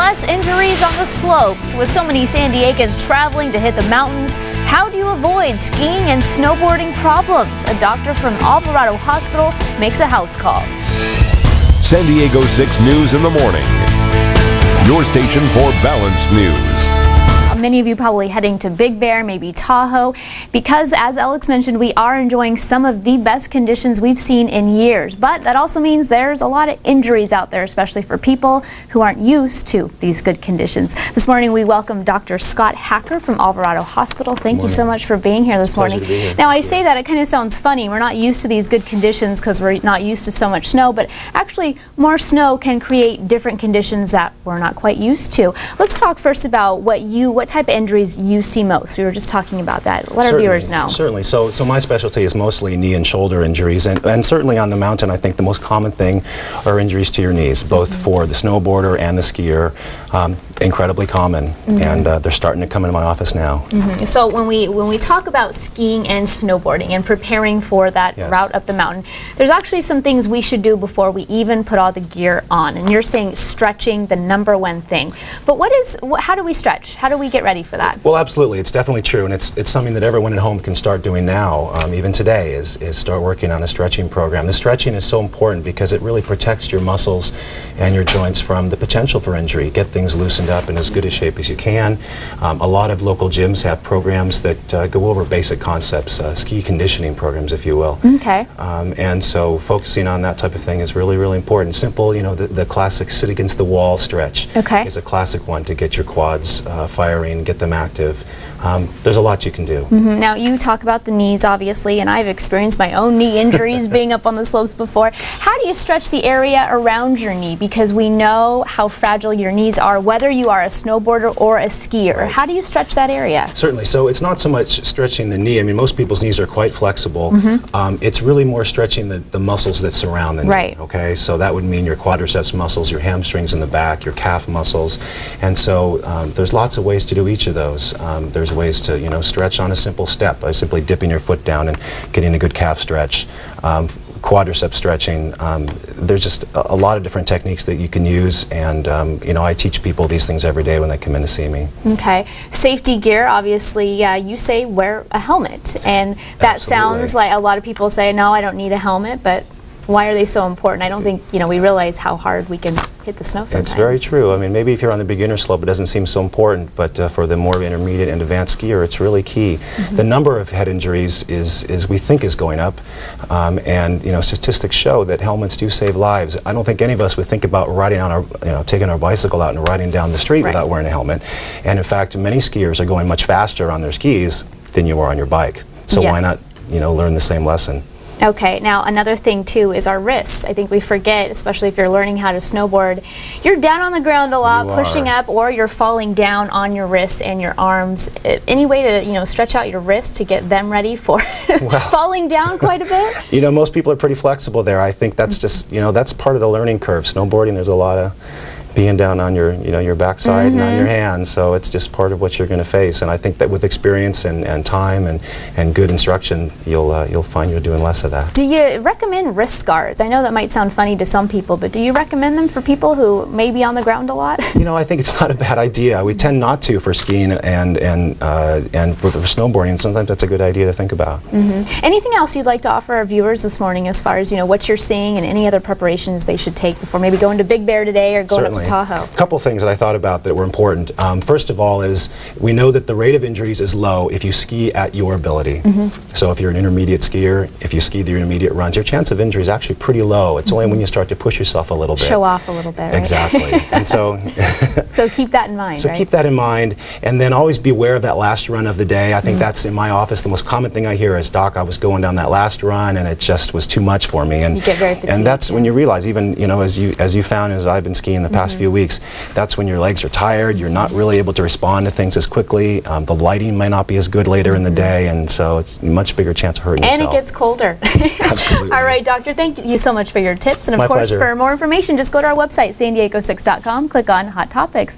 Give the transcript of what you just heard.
Less injuries on the slopes. With so many San Diegans traveling to hit the mountains, how do you avoid skiing and snowboarding problems? A doctor from Alvarado Hospital makes a house call. San Diego 6 News in the morning. Your station for balanced news. Many of you probably heading to Big Bear, maybe Tahoe, because as Alex mentioned, we are enjoying some of the best conditions we've seen in years. But that also means there's a lot of injuries out there, especially for people who aren't used to these good conditions. This morning we welcome Dr. Scott Hacker from Alvarado Hospital. Thank you so much for being here this morning. Now I say that, it kind of sounds funny. We're not used to these good conditions because we're not used to so much snow, but actually more snow can create different conditions that we're not quite used to. Let's talk first about what type of injuries you see most. We were just talking about that. Let our viewers know. Certainly. So my specialty is mostly knee and shoulder injuries, and certainly on the mountain I think the most common thing are injuries to your knees, both for the snowboarder and the skier. Incredibly common, and they're starting to come into my office now. So when we talk about skiing and snowboarding and preparing for that route up the mountain, there's actually some things we should do before we even put all the gear on. And you're saying stretching, the number one thing. But how do we stretch? How do we get ready for that? Well, absolutely. It's definitely true, and it's something that everyone at home can start doing now, even today, is start working on a stretching program. The stretching is so important because it really protects your muscles and your joints from the potential for injury. Get things loosened up in as good a shape as you can. A lot of local gyms have programs that go over basic concepts, ski conditioning programs, if you will. Okay. And so focusing on that type of thing is really, really important. Simple, the classic sit against the wall stretch is a classic one to get your quads firing, get them active. There's a lot you can do. Now you talk about the knees, obviously, and I've experienced my own knee injuries being up on the slopes before. How do you stretch the area around your knee? Because we know how fragile your knees are, whether you are a snowboarder or a skier. Right. How do you stretch that area? Certainly. So it's not so much stretching the knee. I mean, most people's knees are quite flexible. It's really more stretching the muscles that surround the knee. Right. Okay. So that would mean your quadriceps muscles, your hamstrings in the back, your calf muscles, and so there's lots of ways to do each of those. There's ways to stretch on a simple step by simply dipping your foot down and getting a good calf stretch. Quadricep stretching. There's just a lot of different techniques that you can use, and I teach people these things every day when they come in to see me. Okay. Safety gear, obviously, you say wear a helmet, and that sounds like a lot of people say, no, I don't need a helmet, but why are they so important? I don't think we realize how hard we can hit the snow sometimes. That's very true. I mean, maybe if you're on the beginner slope it doesn't seem so important, but for the more intermediate and advanced skier it's really key. The number of head injuries we think is going up, and statistics show that helmets do save lives. I don't think any of us would think about riding on our taking our bicycle out and riding down the street without wearing a helmet. And in fact, many skiers are going much faster on their skis than you are on your bike. So why not learn the same lesson? Okay, now another thing too is our wrists. I think we forget, especially if you're learning how to snowboard, you're down on the ground a lot, pushing up, or you're falling down on your wrists and your arms. Any way to stretch out your wrists to get them ready for falling down quite a bit? Most people are pretty flexible there. I think that's just that's part of the learning curve. Snowboarding, there's a lot of being down on your your backside and on your hands, so it's just part of what you're going to face. And I think that with experience and time and good instruction, you'll find you're doing less of that. Do you recommend wrist guards? I know that might sound funny to some people, but do you recommend them for people who may be on the ground a lot? I think it's not a bad idea. We tend not to for skiing and for snowboarding, and sometimes that's a good idea to think about. Anything else you'd like to offer our viewers this morning as far as what you're seeing and any other preparations they should take before maybe going to Big Bear today or going up to Tahoe? A couple things that I thought about that were important. First of all is we know that the rate of injuries is low if you ski at your ability. So if you're an intermediate skier, if you ski the intermediate runs, your chance of injury is actually pretty low. It's only when you start to push yourself a little bit. Show off a little bit, right? Exactly. And so so keep that in mind, keep that in mind, and then always be aware of that last run of the day. I think that's in my office the most common thing I hear is, Doc, I was going down that last run and it just was too much for me. And you get very fatigued. And that's when you realize, even as you found, as I've been skiing the past few weeks, that's when your legs are tired, you're not really able to respond to things as quickly, the lighting might not be as good later in the day, and so it's a much bigger chance of hurting yourself. And it gets colder. Absolutely. All right, Doctor, thank you so much for your tips, and of course, pleasure. for more information, just go to our website, san diego6.com, click on Hot Topics.